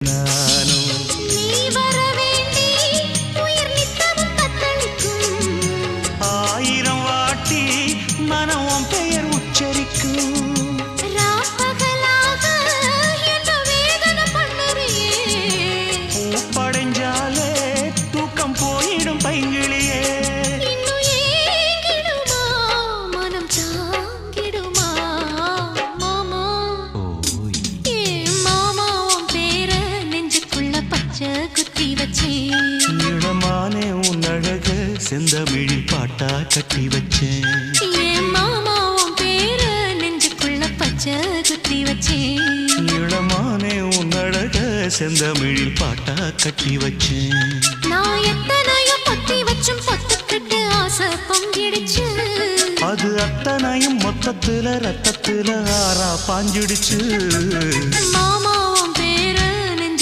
நானும் நீ வர வேண்டி உயிர் நித்தமும் தத்தளிக்கும். ஆயிரம் வாட்டி மனம் உன் பெயர் உச்சரிக்கும். ராப்பகலாக என்ன வேதனை பண்ணுறியே. பூப்படைஞ்சாலே தூக்கம் போயிடும் பைங்கிளியே. இன்னும் ஏங்கிடுமா மனம் தாங்கிடுமா மாமா. ஏ மாமா உன் பேர நெஞ்சுக்குள்ள பச்சை குத்தி வச்சேன். இடமானே உன் அழக செந்தமிழில் பாட்டா கட்டி வச்சேன். ஏ மாமா உன் பேர நெஞ்சுக்குள்ள பச்சை குத்தி வச்சேன். இடமானே உன் அழக செந்தமிழில் பாட்டா கட்டி வச்சேன். நான் எத்தனையோ பொத்தி வச்சும் பொத்துக்கிட்டு ஆசை பொங்கிடுச்சு. அது அத்தனையும் மொத்தத்துல ரத்தத்துல ஆறா பாஞ்சிடுச்சு. மாமா